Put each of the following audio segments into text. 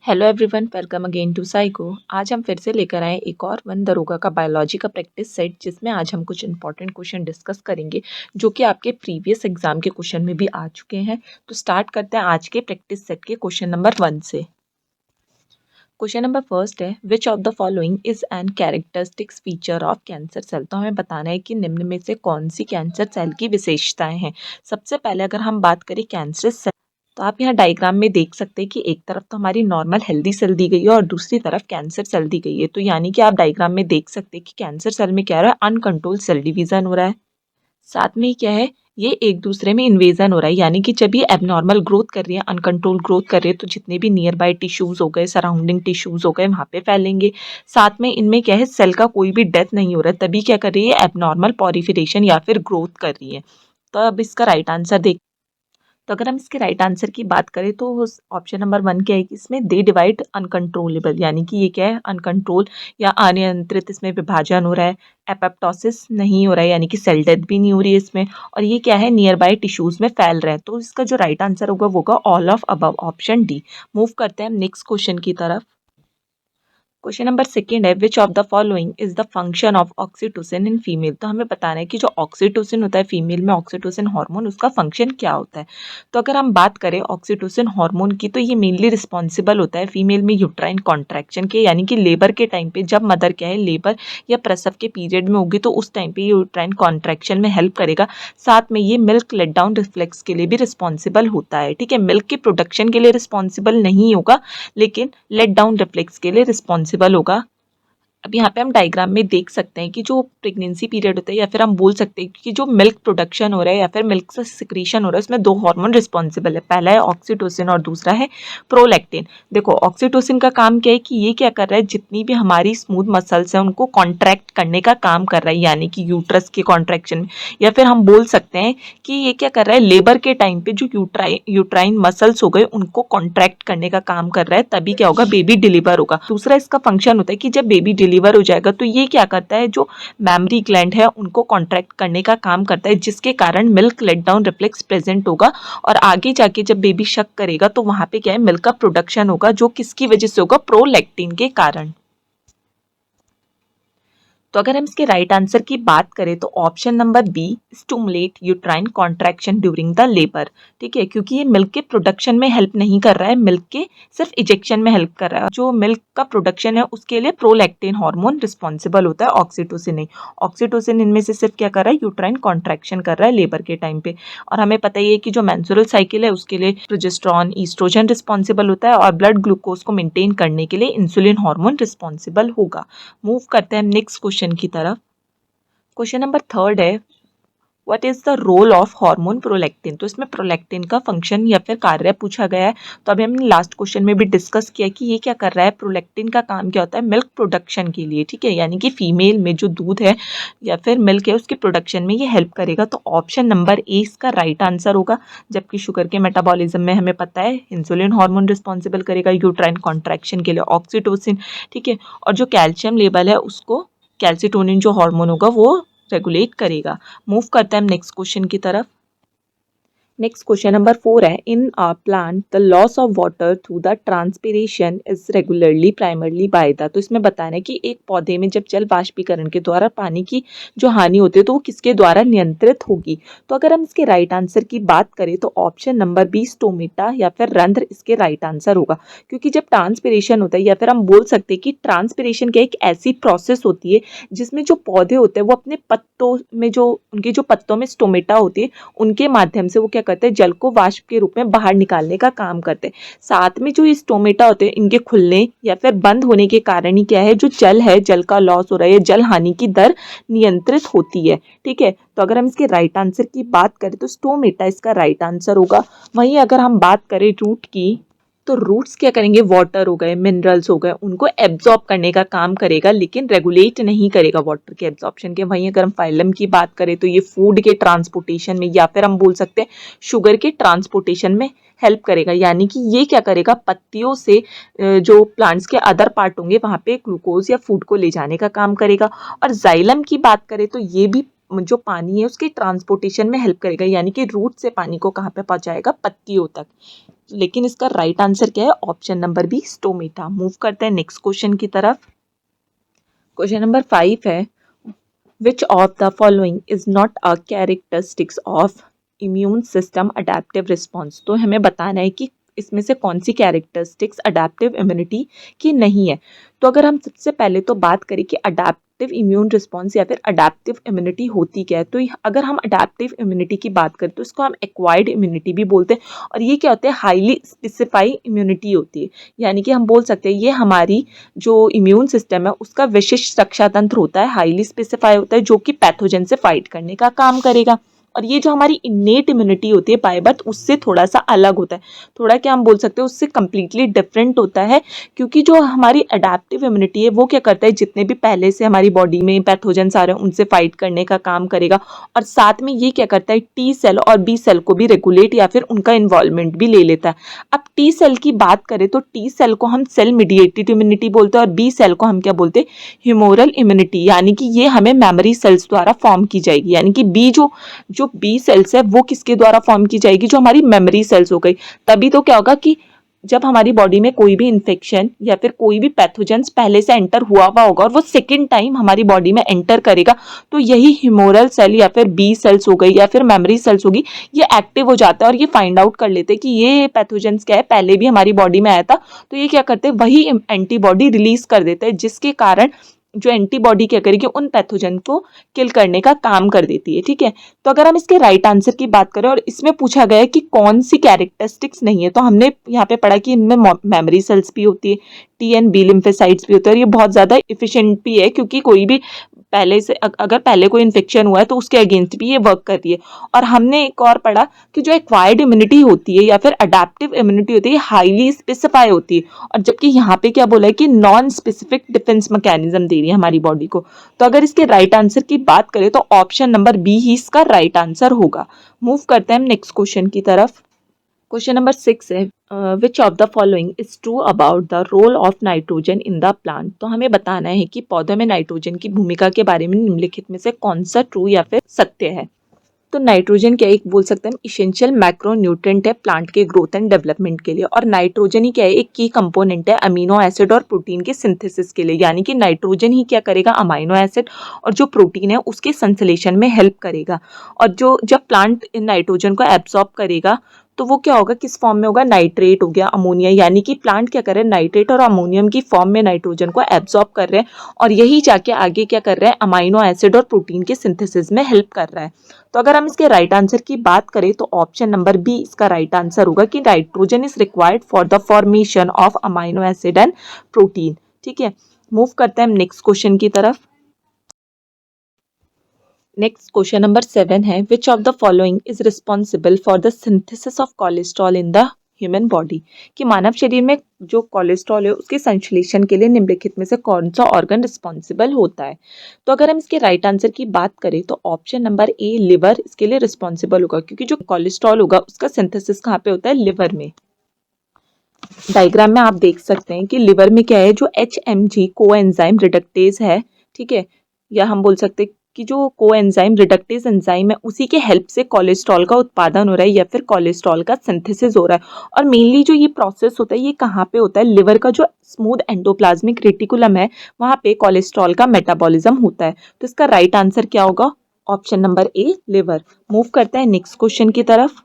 Hello everyone, welcome again to psycho. आज हम फिर से लेकर आए एक और वन दरोगा का बायोलॉजी का प्रैक्टिस सेट, जिसमें आज हम कुछ इंपॉर्टेंट क्वेश्चन डिस्कस करेंगे जो कि आपके प्रीवियस एग्जाम के क्वेश्चन में भी आ चुके हैं। तो स्टार्ट करते हैं आज के प्रैक्टिस सेट के क्वेश्चन नंबर 1 से। क्वेश्चन नंबर फर्स्ट है, which of the following is an characteristics feature of cancer cell. तो हमें बताना है कि निम्न में से कौन सी कैंसर सेल की विशेषताएं हैं। सबसे पहले अगर हम बात करें कैंसर सेल, तो आप यहाँ डायग्राम में देख सकते हैं कि एक तरफ तो हमारी नॉर्मल हेल्दी सेल दी गई है और दूसरी तरफ कैंसर सेल दी गई है। तो यानी कि आप डायग्राम में देख सकते हैं कि कैंसर सेल में क्या हो रहा है, अनकंट्रोल्ड सेल डिवीजन हो रहा है। साथ में क्या है, ये एक दूसरे में इन्वेजन हो रहा है, यानी कि जब ये एबनॉर्मल ग्रोथ कर रही है, अनकंट्रोल ग्रोथ कर रही है, तो जितने भी नियर बाय टिश्यूज हो गए, सराउंडिंग टिश्यूज हो गए, वहाँ पे फैलेंगे। साथ में इनमें क्या है, सेल का कोई भी डेथ नहीं हो रहा है, तभी क्या कर रही है, एबनॉर्मल पॉलिफिरेशन या फिर ग्रोथ कर रही है। तो अब इसका राइट आंसर देख, तो अगर हम इसके राइट आंसर की बात करें तो ऑप्शन नंबर 1 क्या है कि इसमें दे डिवाइड अनकंट्रोलेबल, यानी कि ये क्या है, अनकंट्रोल या अनियंत्रित इसमें विभाजन हो रहा है। एपोप्टोसिस नहीं हो रहा है, यानी कि सेल डेथ भी नहीं हो रही है इसमें। और ये क्या है, नियर बाय टिश्यूज में फैल रहा है। तो इसका जो राइट आंसर होगा वो होगा all of above, option D. Move करते हैं हम नेक्स्ट क्वेश्चन की तरफ। क्वेश्चन नंबर सेकंड है, which of the following is the function of oxytocin in female. तो हमें बताना है कि जो ऑक्सीटोसिन होता है फीमेल में, ऑक्सीटोसिन हार्मोन, उसका फंक्शन क्या होता है। तो अगर हम बात करें ऑक्सीटोसिन हार्मोन की, तो ये मेनली रिस्पॉन्सिबल होता है फीमेल में यूट्राइन कॉन्ट्रैक्शन के, यानी कि लेबर के टाइम पे, जब मदर क्या है लेबर या प्रसव के पीरियड में होगी, तो उस टाइम पे ये यूट्राइन कॉन्ट्रैक्शन में हेल्प करेगा। साथ में ये मिल्क लेट डाउन रिफ्लेक्स के लिए भी रिस्पॉन्सिबल होता है। ठीक है, मिल्क के प्रोडक्शन के लिए रिस्पॉन्सिबल नहीं होगा, लेकिन लेट डाउन रिफ्लेक्स के लिए रिस्पॉन्सिबल होगा। अब यहाँ पे हम डायग्राम में देख सकते हैं कि जो प्रेगनेंसी पीरियड होता है, या फिर हम बोल सकते हैं कि जो मिल्क प्रोडक्शन हो रहा है या फिर मिल्क से सिक्रीशन हो रहा है, उसमें दो हार्मोन रिस्पॉन्सिबल है। पहला है ऑक्सीटोसिन और दूसरा है प्रोलैक्टिन। देखो, ऑक्सीटोसिन का काम क्या है कि ये क्या कर रहा है, जितनी भी हमारी स्मूथ मसल्स हैं उनको कॉन्ट्रैक्ट करने का काम कर रहा है, यानी कि यूट्रस के कॉन्ट्रैक्शन में। या फिर हम बोल सकते हैं कि ये क्या कर रहा है, लेबर के टाइम पे जो यूट्राइन मसल्स हो गए उनको कॉन्ट्रैक्ट करने का काम कर रहा है, तभी क्या होगा, बेबी डिलीवर होगा। दूसरा इसका फंक्शन होता है कि जब बेबी डिलीवर हो जाएगा तो ये क्या करता है, जो मैमरी ग्लैंड है उनको कॉन्ट्रैक्ट करने का काम करता है, जिसके कारण milk let down reflex present होगा। और आगे जाके जब बेबी शक करेगा तो वहां पे क्या है, मिल्क का प्रोडक्शन होगा, जो किसकी वजह से होगा, प्रोलैक्टिन के कारण। तो अगर हम इसके राइट आंसर की बात करें तो option number B, stimulate uterine contraction during the labour. ठीक है, क्योंकि ये मिल्क के प्रोडक्शन में हेल्प नहीं कर रहा है, मिल्क के सिर्फ इजेक्शन में हेल्प कर रहा है। जो मिल्क का प्रोडक्शन है उसके लिए प्रोलैक्टिन हार्मोन रिस्पॉन्सिबल होता है, ऑक्सीटोसिन नहीं। ऑक्सीटोसिन इनमें से सिर्फ क्या कर रहा है, यूट्राइन कॉन्ट्रैक्शन कर रहा है लेबर के टाइम पे। और हमें पता ही है कि जो मेंस्ट्रुअल साइकिल है उसके लिए प्रोजेस्टेरॉन, ईस्ट्रोजन रिस्पॉन्सिबल होता है, और ब्लड ग्लूकोज को मेंटेन करने के लिए इंसुलिन हार्मोन रिस्पॉन्सिबल होगा। मूव करते हैं नेक्स्ट क्वेश्चन की तरफ। क्वेश्चन नंबर थर्ड है, what is the role of hormone prolactin. तो इसमें प्रोलैक्टिन का फंक्शन या फिर कार्य पूछा गया है। तो अभी हमने लास्ट क्वेश्चन में भी डिस्कस किया कि ये क्या कर रहा है, प्रोलैक्टिन का काम क्या होता है, मिल्क प्रोडक्शन के लिए। ठीक है, यानी कि फीमेल में जो दूध है या फिर मिल्क है उसके प्रोडक्शन में ये हेल्प करेगा। तो ऑप्शन नंबर ए इसका राइट आंसर होगा। जबकि शुगर के मेटाबॉलिज्म में हमें पता है इंसुलिन हार्मोन रिस्पॉन्सिबल करेगा, यूट्राइन कॉन्ट्रैक्शन के लिए ऑक्सीटोसिन। ठीक है, और जो कैल्शियम लेवल है उसको कैल्सिटोनिन जो हार्मोन होगा वो रेगुलेट करेगा। मूव करते हैं हम नेक्स्ट क्वेश्चन की तरफ। नेक्स्ट क्वेश्चन नंबर 4 है, in a plant the loss of water through the transpiration is regularly primarily by the. तो इसमें बताना है कि एक पौधे में जब जल वाष्पीकरण के द्वारा पानी की जो हानि होती है तो वो किसके द्वारा नियंत्रित होगी। तो अगर हम इसके राइट आंसर की बात करें तो ऑप्शन नंबर बी, स्टोमेटा या फिर रंध्र इसके राइट आंसर होगा। क्योंकि जब ट्रांसपिरेशन होता है, या फिर हम बोल सकते हैं कि ट्रांसपिरेशन क्या एक ऐसी प्रोसेस होती है जिसमें जो पौधे होते हैं वो अपने पत्तों में, जो उनके जो पत्तों में स्टोमेटा होती है, उनके माध्यम से वो क्या करते हैं, जल को वाष्प के रूप में बाहर निकालने का काम करते हैं। साथ में जो ये स्टोमेटा होते हैं, इनके खुलने या फिर बंद होने के कारण ही क्या है, जो जल है, जल का लॉस हो रहा है, जल हानि की दर नियंत्रित होती है। ठीक है, तो अगर हम इसके राइट आंसर की बात करें तो स्टोमेटा इसका राइट आंसर होगा। वहीं अगर हम बात करें रूट की, तो रूट्स क्या करेंगे, वाटर हो गए, मिनरल्स हो गए, उनको एब्जॉर्ब करने का काम करेगा, लेकिन रेगुलेट नहीं करेगा वाटर के एब्जॉर्प्शन के। वहीं अगर हम फाइलम की बात करें तो ये फूड के ट्रांसपोर्टेशन में, या फिर हम बोल सकते हैं शुगर के ट्रांसपोर्टेशन में हेल्प करेगा। यानी कि ये क्या करेगा, पत्तियों से जो प्लांट्स के अदर पार्ट होंगे वहाँ पे ग्लूकोज या फूड को ले जाने का काम करेगा। और जाइलम की बात करें तो ये भी जो पानी है उसके ट्रांसपोर्टेशन में हेल्प करेगा, यानी कि रूट से पानी को कहाँ पे पहुँचाएगा, पत्तियों तक। लेकिन इसका राइट आंसर क्या है? Option number B, stomata. Move करते हैं नेक्स्ट क्वेश्चन की तरफ। क्वेश्चन नंबर 5 है, which of the following is not a characteristics of immune system adaptive response. तो हमें बताना है कि इसमें से कौन सी कैरेक्टरिस्टिक्स अडेप्टिव इम्यूनिटी की नहीं है। तो अगर हम सबसे पहले तो बात करें कि अडेप्टिव इम्यून रिस्पॉन्स या फिर अडेप्टिव इम्यूनिटी होती क्या है, तो अगर हम अडेप्टिव इम्यूनिटी की बात करें तो इसको हम एक्वायर्ड इम्यूनिटी भी बोलते हैं। और ये क्या होता है? हाईली स्पेसिफाई इम्यूनिटी होती है, यानी कि हम बोल सकते हैं ये हमारी जो इम्यून सिस्टम है उसका विशिष्ट रक्षा तंत्र होता है, हाईली स्पेसिफाई होता है, जो कि पैथोजन से फाइट करने का काम करेगा। और ये जो हमारी इन्नेट इम्यूनिटी होती है बाय बर्थ, उससे थोड़ा सा अलग होता है, थोड़ा क्या हम बोल सकते हैं उससे कम्प्लीटली डिफरेंट होता है। क्योंकि जो हमारी अडेप्टिव इम्यूनिटी है वो क्या करता है, जितने भी पहले से हमारी बॉडी में पैथोजेंस आ रहे हैं उनसे फाइट करने का काम करेगा। और साथ में ये क्या करता है, टी सेल और बी सेल को भी रेगुलेट या फिर उनका इन्वॉल्वमेंट भी ले लेता है। अब टी सेल की बात करें तो टी सेल को हम सेल मीडिएटेड इम्यूनिटी बोलते हैं और बी सेल को हम क्या बोलते हैं? ह्यूमोरल इम्यूनिटी, यानी कि ये हमें मेमोरी सेल्स द्वारा फॉर्म की जाएगी। यानी कि बी जो बी सेल्स है वो किसके द्वारा फॉर्म की जाएगी? जो हमारी मेमोरी सेल्स हो गई। तभी तो क्या होगा कि जब हमारी बॉडी में कोई भी इन्फेक्शन या फिर कोई भी पैथोजेंस पहले से एंटर हुआ होगा और वो सेकेंड टाइम हमारी बॉडी में एंटर करेगा, तो यही ह्यूमोरल सेल या फिर बी सेल्स हो गई या फिर मेमोरी सेल्स होगी, ये एक्टिव हो जाता है और ये फाइंड आउट कर लेते हैं कि ये पैथोजेंस क्या है, पहले भी हमारी बॉडी में आया था। तो ये क्या करते हैं, वही एंटीबॉडी रिलीज कर देते हैं, जिसके कारण जो एंटीबॉडी क्या करेगी, उन पैथोजन को किल करने का काम कर देती है। ठीक है, तो अगर हम इसके राइट आंसर की बात करें और इसमें पूछा गया है कि कौन सी कैरेक्टरिस्टिक्स नहीं है, तो हमने यहाँ पे पढ़ा कि इनमें मेमोरी सेल्स भी होती है, टी एंड बी लिम्फोसाइट्स भी होते हैं और ये बहुत ज़्यादा इफिशिएंट भी है, क्योंकि कोई भी पहले से अगर पहले कोई इन्फेक्शन हुआ है तो उसके अगेंस्ट भी ये वर्क करती है। और हमने एक और पढ़ा कि जो एक्वायर्ड इम्यूनिटी होती है या फिर अडेप्टिव इम्यूनिटी होती है, हाईली स्पेसिफाई होती है। और जबकि यहाँ पे क्या बोला है कि नॉन स्पेसिफिक डिफेंस मैकेनिज्म दे रही है हमारी बॉडी को। तो अगर इसके राइट आंसर की बात करें तो ऑप्शन नंबर बी ही इसका राइट आंसर होगा। मूव करते हैं हम नेक्स्ट क्वेश्चन की तरफ। क्वेश्चन नंबर 6 है, which of the following is true about the role of nitrogen in the plant. तो हमें बताना है कि पौधे में नाइट्रोजन की भूमिका के बारे में निम्नलिखित में से कौन सा ट्रू या फिर सत्य है। तो नाइट्रोजन क्या एक बोल सकते हैं इसेंशियल मैक्रो न्यूट्रिएंट है प्लांट के ग्रोथ एंड डेवलपमेंट के लिए। और नाइट्रोजन ही क्या है, एक की कंपोनेंट है अमीनो एसिड और प्रोटीन के सिंथेसिस के लिए। यानी कि नाइट्रोजन ही क्या करेगा, अमीनो एसिड और जो प्रोटीन है उसके संश्लेषण में हेल्प करेगा। और जब प्लांट इन नाइट्रोजन को एब्सॉर्ब करेगा तो वो क्या होगा, किस फॉर्म में होगा, नाइट्रेट हो गया, अमोनिया। यानी कि प्लांट क्या कर रहे हैं, नाइट्रेट और अमोनियम की फॉर्म में नाइट्रोजन को एब्सॉर्ब कर रहे हैं और यही जाके आगे क्या कर रहे हैं, अमाइनो एसिड और प्रोटीन के सिंथेसिस में हेल्प कर रहा है। तो अगर हम इसके राइट आंसर की बात करें तो ऑप्शन नंबर बी इसका राइट आंसर होगा कि nitrogen is required for the formation of amino acid and protein. ठीक है, मूव करते हैं हम नेक्स्ट क्वेश्चन की तरफ। नेक्स्ट क्वेश्चन नंबर 7 है, which of the following is responsible for the synthesis of cholesterol in the human body. कि मानव शरीर में जो कोलेस्ट्रॉल है उसके संश्लेषण के लिए निम्नलिखित में से कौन सा ऑर्गन रिस्पॉन्सिबल होता है। तो अगर हम इसके राइट आंसर की बात करें तो ऑप्शन नंबर ए लिवर इसके लिए रिस्पॉन्सिबल होगा, क्योंकि जो कोलेस्ट्रॉल होगा उसका सिंथेसिस कहाँ पे होता है, लिवर में। डायग्राम में आप देख सकते हैं कि लिवर में क्या है, जो HMG कोएंजाइम रिडक्टेज है, ठीक है, या हम बोल सकते हैं कि जो कोएंजाइम रिडक्टेज एंजाइम है उसी के हेल्प से कोलेस्ट्रॉल का उत्पादन हो रहा है या फिर कोलेस्ट्रॉल का सिंथेसिस हो रहा है। और मेनली जो ये प्रोसेस होता है ये कहाँ पे होता है, लिवर का जो स्मूथ एंडोप्लाज्मिक रेटिकुलम है वहाँ पे कोलेस्ट्रॉल का मेटाबॉलिज्म होता है। तो इसका राइट आंसर क्या होगा, option number A liver. Move करते हैं नेक्स्ट क्वेश्चन की तरफ।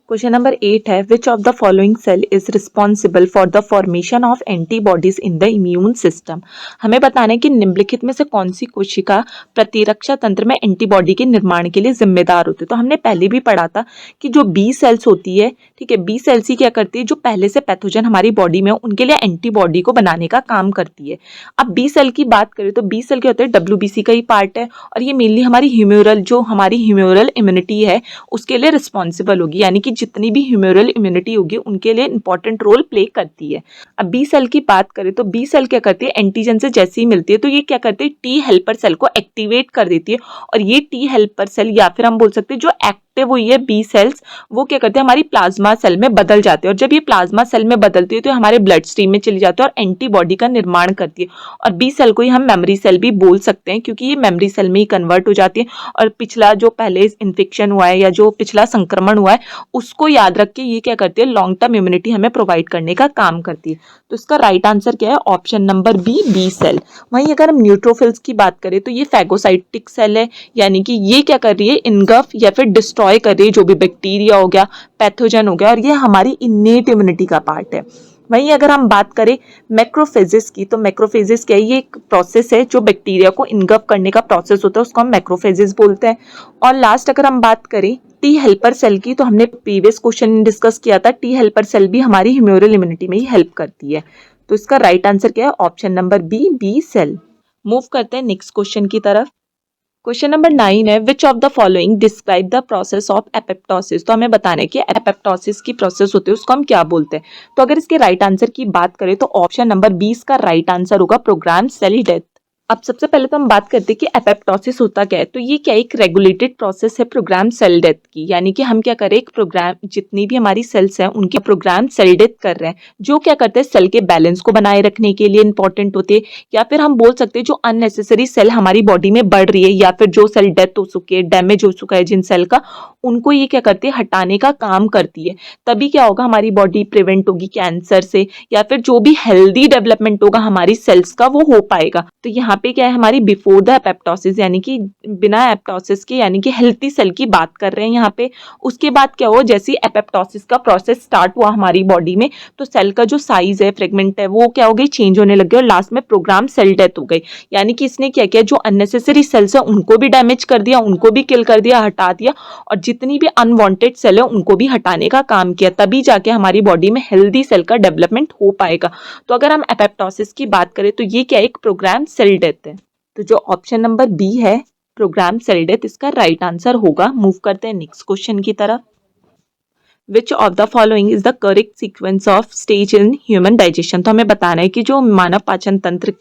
क्वेश्चन नंबर 8 है, which of the following cell is responsible for the formation of antibodies in the immune system. हमें बताना है कि निम्नलिखित में से कौन सी कोशिका प्रतिरक्षा तंत्र में एंटीबॉडी के निर्माण के लिए जिम्मेदार होती है। तो हमने पहले भी पढ़ा था कि जो बी सेल्स होती है, ठीक है, बी सेल्स ही क्या करती है, जो पहले से पैथोजन हमारी बॉडी में हो उनके लिए एंटीबॉडी को बनाने का काम करती है। अब बी सेल की बात करें तो बी सेल क्या होता है, WBC का ही पार्ट है और ये मेनली हमारी ह्यूमरल इम्यूनिटी है उसके लिए रिस्पॉन्सिबल होगी। यानी कि जितनी भी ह्यूमरल इम्यूनिटी होगी उनके लिए इंपॉर्टेंट रोल प्ले करती है। अब बी सेल की बात करें तो बी सेल क्या करती है, एंटीजन से जैसे ही मिलती है तो ये क्या करती है, टी हेल्पर सेल को एक्टिवेट कर देती है। और ये टी हेल्पर सेल या फिर हम बोल सकते हैं जो एक्टिव हुई है बी सेल्स, वो क्या करते हैं हमारी प्लाज्मा सेल में बदल जाते हैं, और जब ये प्लाज्मा सेल में बदलती है तो हमारे ब्लड स्ट्रीम में चली जाती है और एंटीबॉडी का निर्माण करती है। और बी सेल को ही हम मेमोरी सेल भी बोल सकते हैं, क्योंकि ये मेमोरी सेल में ही कन्वर्ट हो जाती है और पिछला जो पहले इन्फेक्शन हुआ है या जो पिछला संक्रमण हुआ है उसको याद रख के ये क्या करती है, लॉन्ग टर्म इम्यूनिटी हमें प्रोवाइड करने का काम करती है। तो इसका राइट आंसर क्या है, option number B, B cell. वहीं अगर हम न्यूट्रोफिल्स की बात करें तो ये फैगोसाइटिक सेल है, यानी कि ये क्या कर रही है, इनगल्फ या फिर डिस्ट्रॉय कर रही है जो भी बैक्टीरिया हो गया, पैथोजन हो गया, और ये हमारी इन्नेट इम्यूनिटी का पार्ट है। वहीं अगर हम बात करें मैक्रोफेजेस की, तो मैक्रोफेजेस क्या है, ये एक प्रोसेस है जो बैक्टीरिया को इनगल्फ करने का प्रोसेस होता है, उसको हम मैक्रोफेजेस बोलते हैं। और लास्ट अगर हम बात करें टी हेल्पर सेल की, तो हमने प्रीवियस क्वेश्चन डिस्कस किया था, टी हेल्पर सेल भी हमारी ह्यूमरल इम्यूनिटी में ही हेल्प करती है। तो इसका राइट आंसर क्या है, option number B, B cell. Move करते हैं नेक्स्ट क्वेश्चन की तरफ। क्वेश्चन नंबर 9 है, which of the following describe the process of apoptosis. तो हमें बताना है कि एपेप्टोसिस की प्रोसेस होती है उसको हम क्या बोलते हैं। तो अगर इसके राइट आंसर की बात करें तो ऑप्शन नंबर 20 का राइट आंसर होगा प्रोग्राम सेल डेथ। अब सबसे पहले तो हम बात करते हैं कि एपेप्टोसिस होता क्या है। तो ये क्या एक रेगुलेटेड प्रोसेस है प्रोग्राम सेल डेथ की, यानी कि हम क्या करें, एक प्रोग्राम जितनी भी हमारी सेल्स हैं उनके प्रोग्राम सेल डेथ कर रहे हैं, जो क्या करते हैं सेल के बैलेंस को बनाए रखने के लिए इंपॉर्टेंट होते हैं, या फिर हम बोल सकते हैं जो अननेसेसरी सेल हमारी बॉडी में बढ़ रही है या फिर जो सेल डेथ हो चुकी है, डैमेज हो चुका है जिन सेल का, उनको ये क्या करती है, हटाने का काम करती है। तभी क्या होगा, हमारी बॉडी प्रिवेंट होगी कैंसर से, या फिर जो भी हेल्दी डेवलपमेंट होगा हमारी सेल्स का वो हो पाएगा। तो यहाँ पे क्या है, हमारी बिफोर द एपेप्टोसिस, यानी कि बिना एपेप्टोसिस के, यानी कि हेल्थी सेल की बात कर रहे हैं यहाँ पे। उसके बाद क्या हुआ, जैसे ही एपेप्टोसिस का प्रोसेस स्टार्ट हुआ हमारी बॉडी में, तो सेल का जो साइज है, फ्रेगमेंट है, वो क्या हो गई, चेंज होने लग गया, और लास्ट में प्रोग्राम सेल डेथ हो गई। यानी कि इसने क्या किया, जो अननेसेसरी सेल्स है उनको भी डैमेज कर दिया, उनको भी किल कर दिया, हटा दिया, और जितनी भी अनवांटेड सेल है उनको भी हटाने का काम किया, तभी जाके हमारी बॉडी में हेल्दी सेल का डेवलपमेंट हो पाएगा। तो अगर हम एपेप्टोसिस की बात करें तो ये क्या एक प्रोग्राम सेल डेथ है। तो जो ऑप्शन नंबर बी है प्रोग्राम सेल डेथ, इसका राइट आंसर होगा। मूव करते हैं नेक्स्ट क्वेश्चन की तरफ। विच of the following is the correct sequence of stage in human digestion. तो हमें बताना है कि जो मानव पाचन तंत्र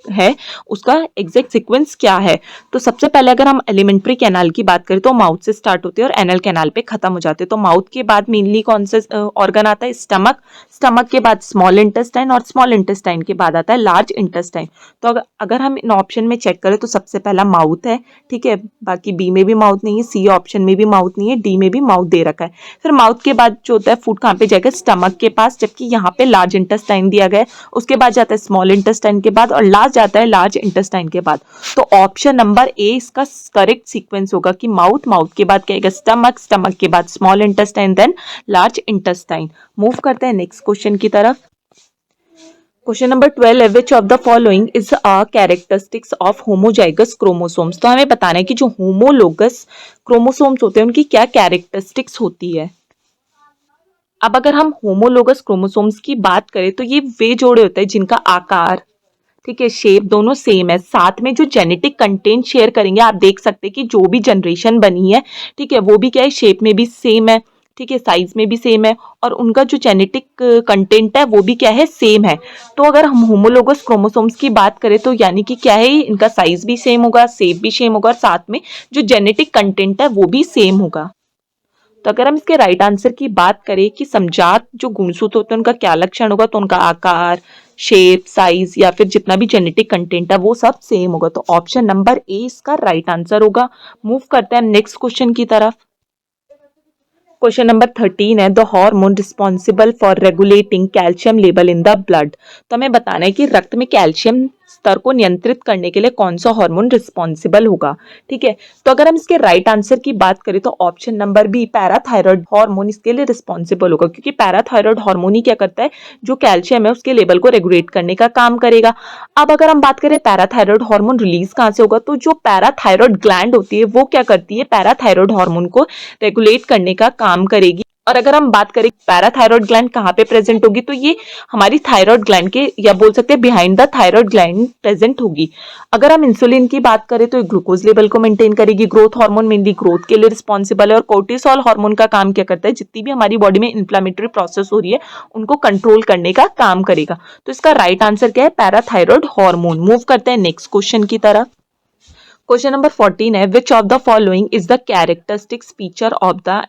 है उसका एग्जैक्ट सीक्वेंस क्या है। तो सबसे पहले अगर हम एलिमेंट्री कैनाल की बात करें तो माउथ से स्टार्ट होते हैं और एनल कैनाल पे खत्म हो जाते हैं। तो माउथ के बाद मेनली कौन सा ऑर्गन आता है, स्टमक, स्टमक के बाद स्मॉल इंटेस्टाइन, और स्मॉल इंटेस्टाइन के बाद आता है लार्ज इंटेस्टाइन। तो अगर हम इन ऑप्शन में चेक करें तो सबसे पहला माउथ है, ठीक है, बाकी बी में भी माउथ नहीं है, सी ऑप्शन में भी माउथ नहीं है, डी में भी माउथ दे रखा है। फिर माउथ के बाद जो होता है फूड कहाँ पे जाएगा, स्टमक के पास, जबकि यहाँ पे लार्ज इंटेस्टाइन दिया गया है। उसके बाद जाता है स्मॉल इंटेस्टाइन के बाद, और लास्ट जाता है लार्ज इंटेस्टाइन के बाद। तो ऑप्शन नंबर ए इसका करेक्ट सीक्वेंस होगा कि माउथ, माउथ के बाद क्या आएगा, स्टमक, स्टमक के बाद small intestine, then large intestine. Move करते हैं नेक्स्ट क्वेश्चन की तरफ। क्वेश्चन नंबर 12 है, which of the following is a characteristics of homozygous chromosomes. तो हमें बताना है कि जो होमोलोगस क्रोमोसोम्स होते हैं उनकी क्या कैरेक्टरिस्टिक्स होती है। अब अगर हम होमोलोगस क्रोमोसोम्स की बात करें तो ये वे जोड़े होते हैं जिनका आकार, ठीक है, शेप दोनों सेम है, साथ में जो जेनेटिक कंटेंट शेयर करेंगे, आप देख सकते हैं कि जो भी जनरेशन बनी है, ठीक है, वो भी क्या है, शेप में भी सेम है, ठीक है, साइज में भी सेम है, और उनका जो जेनेटिक कंटेंट है वो भी क्या है, सेम है। तो अगर हम होमोलोगस क्रोमोसोम्स की बात करें तो यानी कि क्या है, इनका साइज भी सेम होगा, शेप भी सेम होगा, और साथ में जो जेनेटिक कंटेंट है वो भी सेम होगा। तो अगर हम इसके राइट आंसर की बात करें कि समजात जो गुणसूत्र होते हैं उनका क्या लक्षण होगा, तो उनका आकार, शेप, साइज या फिर जितना भी जेनेटिक कंटेंट है वो सब सेम होगा। तो ऑप्शन नंबर ए इसका राइट आंसर होगा। मूव करते हैं नेक्स्ट क्वेश्चन की तरफ। क्वेश्चन नंबर 13 है, the hormone responsible for regulating calcium level in the blood. तो हमें बताना है कि रक्त में कैल्शियम स्तर को नियंत्रित करने के लिए कौन सा हार्मोन रिस्पॉन्सिबल होगा, ठीक है। तो अगर हम इसके राइट आंसर की बात करें तो option number B parathyroid hormone इसके लिए रिस्पॉन्सिबल होगा, क्योंकि पैराथायरॉयड हार्मोन ही क्या करता है, जो कैल्शियम है उसके लेवल को रेगुलेट करने का काम करेगा। अब अगर हम बात करें पैराथायरॉयड हार्मोन रिलीज कहाँ से होगा, तो जो पैराथायरॉयड ग्लैंड होती है वो क्या करती है, पैराथायरॉयड हार्मोन को रेगुलेट करने का काम करेगी। और अगर हम बात करें पैराथायरॉयड ग्लैंड कहाँ पे प्रेजेंट होगी, तो ये हमारी थायराइड ग्लैंड के, या बोल सकते हैं behind the thyroid gland present होगी। अगर हम इंसुलिन की बात करें तो ग्लूकोज लेवल को मेंटेन करेगी। ग्रोथ हार्मोन मेनली ग्रोथ के लिए रिस्पॉन्सिबल है, और कोर्टिसोल हार्मोन का काम क्या करता है, जितनी भी हमारी बॉडी में इन्फ्लामेटरी प्रोसेस हो रही है उनको कंट्रोल करने का काम करेगा। तो इसका राइट आंसर क्या है, पैराथायरॉयड हार्मोन। मूव करते हैं नेक्स्ट क्वेश्चन की तरफ। क्वेश्चन नंबर 14 है, which of the following is the characteristics feature of the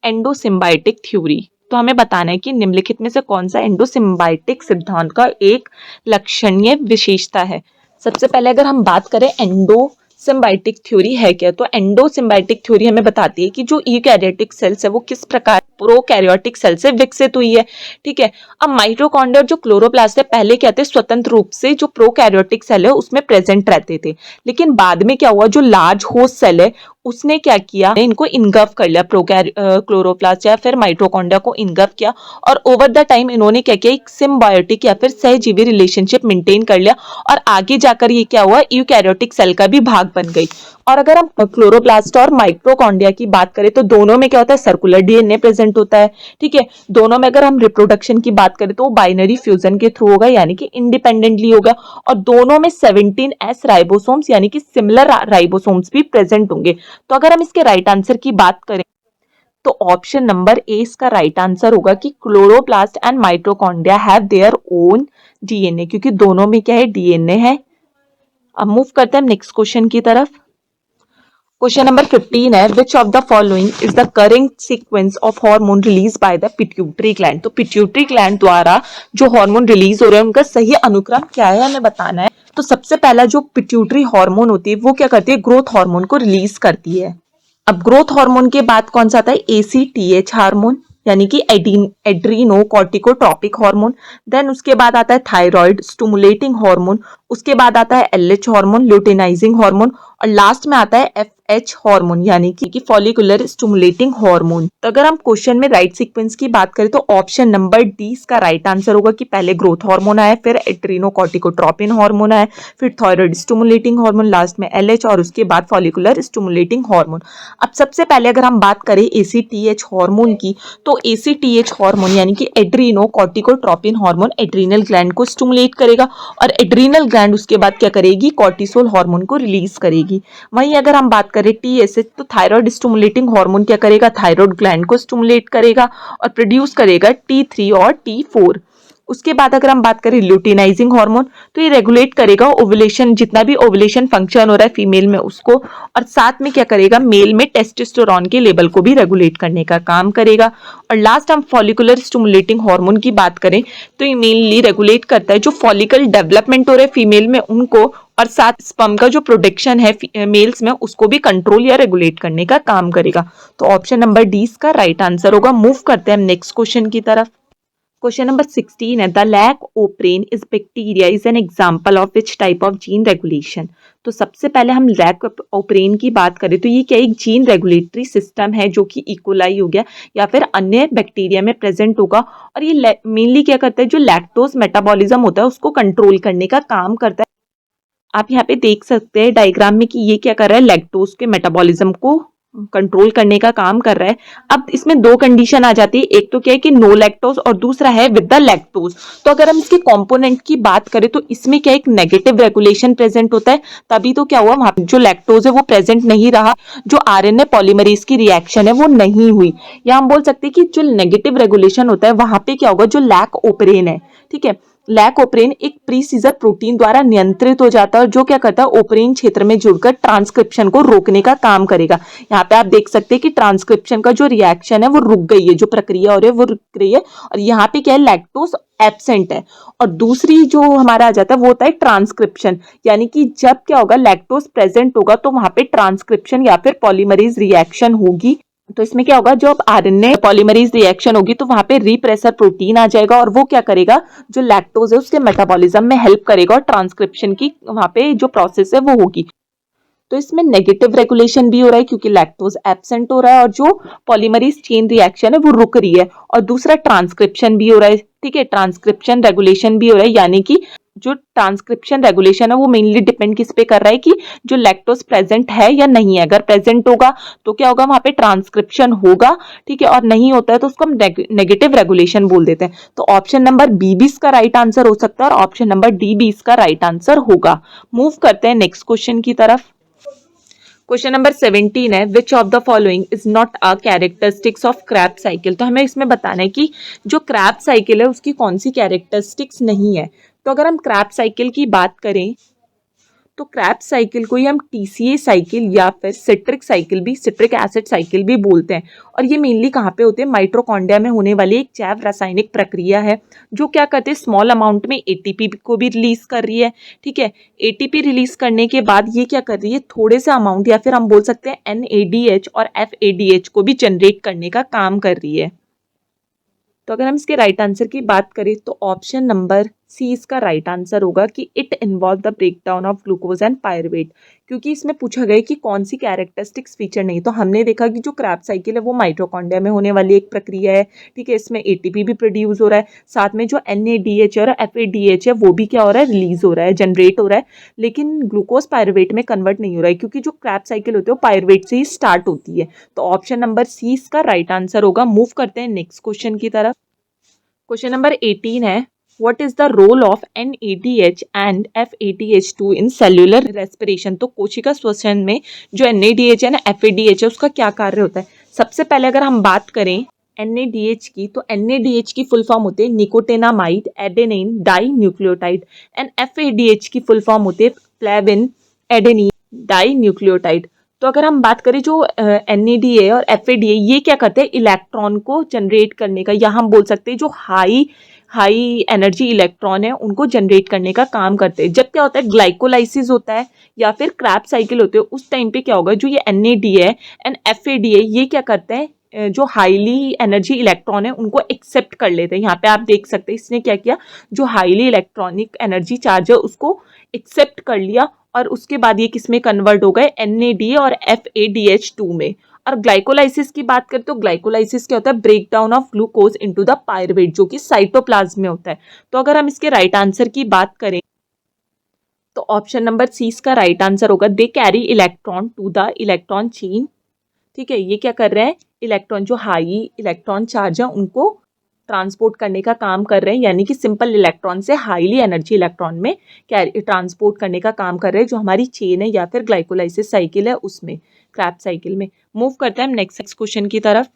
endosymbiotic theory. तो हमें बताना है कि निम्नलिखित में से कौन सा एंडोसिम्बायोटिक सिद्धांत का एक लक्षणीय विशेषता है। सबसे पहले अगर हम बात करें एंडोसिम्बायोटिक थ्योरी है क्या, तो एंडोसिम्बायोटिक थ्योरी हमें बताती है कि जो यूकैरियोटिक सेल्स है वो किस प्रकार प्रोकैरियोटिक सेल से विकसित हुई है। ठीक है, अब माइटोकॉन्ड्रिया जो क्लोरोप्लास्ट है पहले क्या थे, स्वतंत्र रूप से जो प्रोकैरियोटिक सेल है उसमें प्रेजेंट रहते थे, लेकिन बाद में क्या हुआ, जो लार्ज होस्ट सेल है उसने क्या किया, इनको इनगल्फ कर लिया, क्लोरोप्लास्ट या फिर माइटोकॉन्ड्रिया को इनगल्फ किया, और ओवर द टाइम इन्होंने क्या किया, एक सिम्बायोटिक या फिर सहजीवी रिलेशनशिप मेंटेन कर लिया, और आगे जाकर ये क्या हुआ, यूकैरियोटिक सेल का भी भाग बन गई। और अगर हम क्लोरोप्लास्ट और माइटोकॉन्ड्रिया की बात करें तो दोनों में क्या होता है, सर्कुलर डीएनए प्रेजेंट होता है। ठीक है, दोनों में अगर हम रिप्रोडक्शन की बात करें तो बाइनरी फ्यूजन के थ्रू होगा, यानी कि इंडिपेंडेंटली होगा, और दोनों में 17S राइबोसोम्स यानी कि सिमिलर राइबोसोम्स भी प्रेजेंट होंगे। तो अगर हम इसके राइट आंसर की बात करें तो ऑप्शन नंबर ए इसका राइट आंसर होगा कि chloroplast and mitochondria have their own DNA, क्योंकि दोनों में क्या है, डीएनए है। अब मूव करते हैं नेक्स्ट क्वेश्चन की तरफ। क्वेश्चन नंबर 15 है, which of the following is the current sequence of hormone release by the pituitary gland. तो पिट्यूटरी ग्लैंड द्वारा जो हार्मोन रिलीज हो रहे हैं उनका सही अनुक्रम क्या है, हमें बताना है। तो सबसे पहला जो पिट्यूटरी हार्मोन होती है वो क्या करती है, ग्रोथ हार्मोन को रिलीज करती है। अब ग्रोथ हार्मोन के बाद कौन सा आता है, ACTH हार्मोन यानी कि एड्रीनो कॉर्टिकोट्रॉपिक हार्मोन। देन उसके बाद आता है थायराइड स्टिमुलेटिंग हार्मोन, उसके बाद आता है LH हार्मोन ल्यूटिनाइजिंग हार्मोन, और लास्ट में आता है FH हार्मोन यानी कि फॉलिकुलर स्टिमुलेटिंग हार्मोन। तो अगर हम क्वेश्चन में राइट सीक्वेंस की बात करें तो ऑप्शन नंबर डी इसका राइट आंसर होगा कि पहले ग्रोथ हार्मोन आया, फिर एड्रीनो कॉर्टिकोट्रॉपिन हार्मोन आया, फिर थायराइड स्टिमुलेटिंग हार्मोन, लास्ट में LH, और उसके बाद फॉलिकुलर स्टिमुलेटिंग हार्मोन। अब सबसे पहले अगर हम बात करें ACTH हार्मोन की, तो ACTH हार्मोन यानी कि एड्रीनो कॉर्टिकोट्रॉपिन हार्मोन एड्रीनल ग्लैंड को स्टिमुलेट करेगा, और एड्रीनल ग्लैंड उसके बाद क्या करेगी, कॉर्टिसोल हार्मोन को रिलीज करेगी। वहीं अगर हम बात करें TSH, तो थायराइड स्टिमुलेटिंग हार्मोन क्या करेगा, थायराइड ग्लैंड को स्टिमुलेट करेगा और प्रोड्यूस करेगा T3 और T4। उसके बाद अगर हम बात करें ल्यूटिनाइजिंग हार्मोन, तो ये रेगुलेट करेगा ओवुलेशन, जितना भी ओवुलेशन फंक्शन हो रहा है फीमेल में उसको, और साथ में क्या करेगा, मेल में टेस्टोस्टेरोन के लेवल को भी रेगुलेट करने का काम करेगा। और लास्ट हम फॉलिकुलर स्टिमुलेटिंग हार्मोन की बात करें तो ये मेनली रेगुलेट करता है जो फॉलिकल डेवलपमेंट हो रहे फीमेल में उनको, और साथ स्पर्म का जो प्रोडक्शन है मेल्स में उसको भी कंट्रोल या रेगुलेट करने का काम करेगा। तो ऑप्शन नंबर डी इसका राइट आंसर होगा। मूव करते हैं हम नेक्स्ट क्वेश्चन की तरफ। क्वेश्चन नंबर 16 है, the lac operon is bacteria is an example of which type of gene regulation. तो सबसे पहले हम लैक ओप्रेन की बात करें तो ये क्या एक जीन रेगुलेटरी सिस्टम है जो कि इकोलाई हो गया या फिर अन्य बैक्टीरिया में प्रेजेंट होगा, और ये मेनली क्या करता है, जो लैक्टोज मेटाबॉलिज्म होता है उसको कंट्रोल करने का काम करता है। आप यहाँ पे देख सकते हैं डायग्राम में कि ये क्या कर रहा है, लैक्टोज के मेटाबॉलिज्म को कंट्रोल करने का काम कर रहा है। अब इसमें दो कंडीशन आ जाती है, एक तो क्या है कि नो लैक्टोज और दूसरा है विद द लैक्टोज। तो अगर हम इसके कंपोनेंट की बात करें तो इसमें क्या एक नेगेटिव रेगुलेशन प्रेजेंट होता है, तभी तो क्या हुआ वहां पे जो लैक्टोज है वो प्रेजेंट नहीं रहा, जो RNA पॉलीमरेज की रिएक्शन है वो नहीं हुई, या हम बोल सकते हैं कि जो नेगेटिव रेगुलेशन होता है वहां पे क्या होगा, जो लैक ओपरेन है, ठीक है, लैक ओपरेन एक प्रीसीजर प्रोटीन द्वारा नियंत्रित हो जाता है और जो क्या करता है ओपरेन क्षेत्र में जुड़कर ट्रांसक्रिप्शन को रोकने का काम करेगा। यहाँ पे आप देख सकते हैं कि ट्रांसक्रिप्शन का जो रिएक्शन है वो रुक गई है, जो प्रक्रिया हो रही है वो रुक रही है, और यहाँ पे क्या है, लैक्टोज एब्सेंट है। और दूसरी जो हमारा आ जाता है वो होता है ट्रांसक्रिप्शन, यानी कि जब क्या होगा, लैक्टोज प्रेजेंट होगा तो वहां पे ट्रांसक्रिप्शन या फिर पॉलीमरेज रिएक्शन होगी। तो इसमें क्या होगा, जो RNA पॉलीमरेज रिएक्शन होगी तो वहां पे रिप्रेसर प्रोटीन आ जाएगा और वो क्या करेगा, जो लैक्टोज है उसके मेटाबॉलिज्म में हेल्प करेगा और ट्रांसक्रिप्शन की वहां पे जो प्रोसेस है वो होगी। तो इसमें नेगेटिव रेगुलेशन भी हो रहा है क्योंकि लैक्टोज एब्सेंट हो रहा है और जो पॉलीमरेज चेन रिएक्शन है वो रुक रही है, और दूसरा ट्रांसक्रिप्शन भी हो रहा है, ठीक है, ट्रांसक्रिप्शन रेगुलेशन भी हो रहा है, यानी कि जो ट्रांसक्रिप्शन रेगुलेशन है वो मेनली डिपेंड किस पे कर रहा है कि जो लैक्टोज प्रेजेंट है या नहीं है। अगर प्रेजेंट होगा तो क्या होगा, वहां पे ट्रांसक्रिप्शन होगा, ठीक है, और नहीं होता है तो उसको हम नेगेटिव रेगुलेशन बोल देते हैं। तो ऑप्शन नंबर बी भी इसका राइट आंसर हो सकता है और ऑप्शन नंबर डी भी इसका राइट आंसर होगा। मूव करते हैं नेक्स्ट क्वेश्चन की तरफ। क्वेश्चन नंबर 17 है, which of the following is not a characteristics of Krebs cycle. तो हमें इसमें बताना है कि जो क्रैब साइकिल है उसकी कौन सी कैरेक्टरिस्टिक्स नहीं है। तो अगर हम क्रैब साइकिल की बात करें तो क्रैब्स साइकिल को ही हम TCA साइकिल या फिर सिट्रिक साइकिल भी, सिट्रिक एसिड साइकिल भी बोलते हैं। और ये मेनली कहाँ पे होते हैं? माइटोकॉन्ड्रिया में होने वाली एक जैव रासायनिक प्रक्रिया है जो क्या करते हैं, स्मॉल अमाउंट में ATP को भी रिलीज कर रही है। ठीक है, ATP रिलीज करने के बाद ये क्या कर रही है, थोड़े से अमाउंट या फिर हम बोल सकते हैं NADH और FADH को भी जनरेट करने का काम कर रही है। तो अगर हम इसके राइट आंसर की बात करें तो ऑप्शन नंबर सी इसका राइट आंसर होगा कि it involve the breakdown of glucose and pyruvate, क्योंकि इसमें पूछा गया कि कौन सी कैरेक्टरिस्टिक्स फीचर नहीं। तो हमने देखा कि जो क्रैब साइकिल है वो माइटोकॉन्ड्रिया में होने वाली एक प्रक्रिया है। ठीक है, इसमें ATP भी प्रोड्यूस हो रहा है, साथ में जो NADH और FADH है वो भी क्या हो रहा है, रिलीज हो रहा है, जनरेट हो रहा है, लेकिन ग्लूकोज पायरुवेट में कन्वर्ट नहीं हो रहा है, क्योंकि जो क्रैब साइकिल होती है वो पायरुवेट से ही स्टार्ट होती है। तो ऑप्शन नंबर सी इसका राइट आंसर होगा। मूव करते हैं नेक्स्ट क्वेश्चन की तरफ। क्वेश्चन नंबर 18 है, what is the role of NADH and FADH2 in cellular respiration. तो कोशिका श्वसन में जो NADH है ना, FADH है, उसका क्या कार्य होता है? सबसे पहले अगर हम बात करें NADH की, तो NADH की फुल फॉर्म होती है nicotinamide adenine dinucleotide, and FADH की फुल फॉर्म होती है फ्लेविन एडेनिन डाई न्यूक्लियोटाइड। तो अगर हम बात करें जो NADH और FADH ये क्या करते हैं, इलेक्ट्रॉन को जनरेट करने का, या हम बोल सकते हैं जो हाई एनर्जी इलेक्ट्रॉन है उनको जनरेट करने का काम करते हैं। जब क्या होता है, ग्लाइकोलाइसिस होता है या फिर क्रैब साइकिल होते है, उस टाइम पे क्या होगा, जो ये NADH एंड FADH ये क्या करते हैं, जो हाईली एनर्जी इलेक्ट्रॉन है उनको एक्सेप्ट कर लेते हैं। यहाँ पे आप देख सकते हैं इसने क्या किया, जो हाईली इलेक्ट्रॉनिक एनर्जी चार्ज है उसको एक्सेप्ट कर लिया, और उसके बाद ये किस में कन्वर्ट हो गए, NADH और FADH2 में। और ग्लाइकोलाइसिस की बात करें तो ग्लाइकोलाइसिस क्या होता है, break down of glucose into the pyruvate, जो कि साइटोप्लाज्म में होता है। तो अगर हम इसके राइट आंसर की बात करें तो ऑप्शन नंबर सी इसका राइट आंसर होगा, they carry electron to the electron chain. ठीक है, ये क्या कर रहे हैं, इलेक्ट्रॉन जो हाई इलेक्ट्रॉन चार्ज है उनको ट्रांसपोर्ट करने का काम कर रहे हैं, यानी कि सिंपल इलेक्ट्रॉन से हाईली एनर्जी इलेक्ट्रॉन में ट्रांसपोर्ट करने का काम कर रहे हैं, जो हमारी चेन है या फिर ग्लाइकोलाइसिस साइकिल है उसमें, क्रैब साइकिल में। मूव करते हैं हम नेक्स्ट क्वेश्चन की तरफ।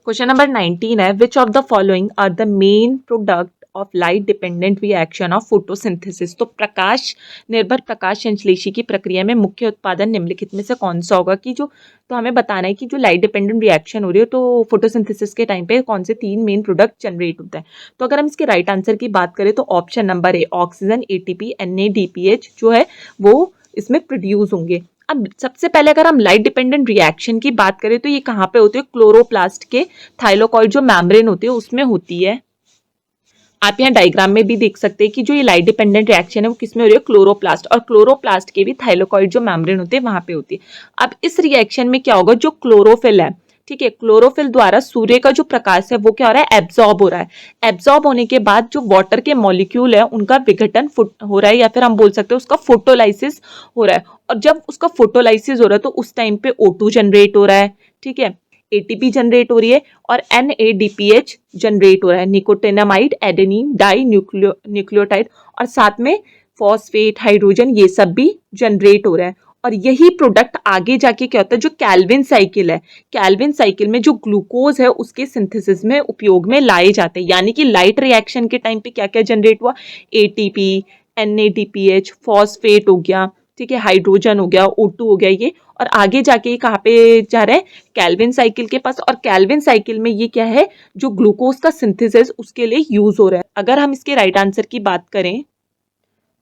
क्वेश्चन नंबर 19 है, which of the following are the main product of light dependent reaction of photosynthesis. तो प्रकाश निर्भर प्रकाश संश्लेषी की प्रक्रिया में मुख्य उत्पादन निम्नलिखित में से कौन सा होगा, कि जो तो हमें बताना है कि जो लाइट डिपेंडेंट रिएक्शन हो रही है तो फोटोसिंथेसिस के टाइम पे कौन से 3 मेन प्रोडक्ट जनरेट होता है। तो अगर हम इसके राइट आंसर की बात करें तो option number A oxygen, ATP, NADPH जो है वो इसमें प्रोड्यूस होंगे। अब सबसे पहले अगर हम लाइट डिपेंडेंट रिएक्शन की बात करें तो ये कहाँ पे होती है, क्लोरोप्लास्ट के थाइलाकॉइड जो मेम्ब्रेन होती है उसमें होती है। आप यहाँ डायग्राम में भी देख सकते हैं कि जो ये लाइट डिपेंडेंट रिएक्शन है वो किसमें हो रही है, क्लोरोप्लास्ट, और क्लोरोप्लास्ट के भी थाइलाकॉइड जो मेम्ब्रेन होते हैं वहां पे होती है। अब इस रिएक्शन में क्या होगा, जो क्लोरोफिल है, ठीक है, क्लोरोफिल द्वारा सूर्य का जो प्रकाश है वो क्या हो रहा है, एब्जॉर्ब हो रहा है। एब्जॉर्ब होने के बाद जो वाटर के मॉलिक्यूल है उनका विघटन हो रहा है, या फिर हम बोल सकते हैं उसका फोटोलाइसिस हो रहा है। और जब उसका फोटोलाइसिस हो रहा है तो उस टाइम पे O2 जनरेट हो रहा है, ठीक है, ATP जनरेट हो रही है, और NADPH जनरेट हो रहा है, निकोटिनामाइड एडेनिन डाई न्यूक्लियोटाइड, और साथ में फॉस्फेट, हाइड्रोजन, ये सब भी जनरेट हो रहा है। और यही प्रोडक्ट आगे जाके क्या होता है, जो कैल्विन साइकिल है, कैल्विन साइकिल में जो ग्लूकोज है उसके सिंथेसिस में उपयोग में लाए जाते हैं। यानी कि लाइट रिएक्शन के टाइम पे क्या क्या जनरेट हुआ, ATP, NADPH, फॉस्फेट हो गया, ठीक है, हाइड्रोजन हो गया, O2 हो गया ये, और आगे जाके ये कहाँ पे जा रहा है, कैल्विन साइकिल के पास। और कैल्विन साइकिल में ये क्या है, जो ग्लूकोज का सिंथेसिस उसके लिए यूज हो रहा है। अगर हम इसके राइट आंसर की बात करें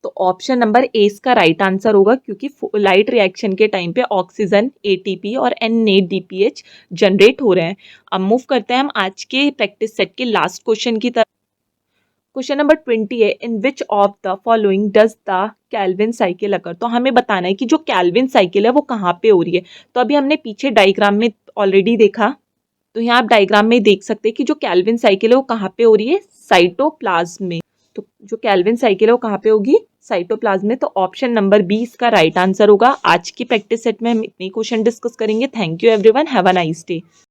तो ऑप्शन नंबर ए इसका राइट आंसर होगा, क्योंकि लाइट रिएक्शन के टाइम पे ऑक्सीजन, ATP और NADPH जनरेट हो रहे हैं। अब मूव करते हैं हम आज के प्रैक्टिस सेट के लास्ट क्वेश्चन की तरफ। क्वेश्चन नंबर 20 है, in which of the following does the Calvin cycle occur. तो हमें बताना है कि जो कैल्विन साइकिल है वो कहाँ पे हो रही है। तो अभी हमने पीछे डायग्राम में ऑलरेडी देखा, तो यहाँ आप डायग्राम में देख सकते हैं कि जो कैल्विन साइकिल है वो कहाँ पे हो रही है, साइटोप्लाज्म में। तो जो कैल्विन साइकिल है वो कहाँ पे होगी, साइटोप्लाज्म में। तो ऑप्शन नंबर बी इसका राइट आंसर होगा। आज की प्रैक्टिस सेट में हम इतने क्वेश्चन डिस्कस करेंगे। Thank you everyone, have a nice day.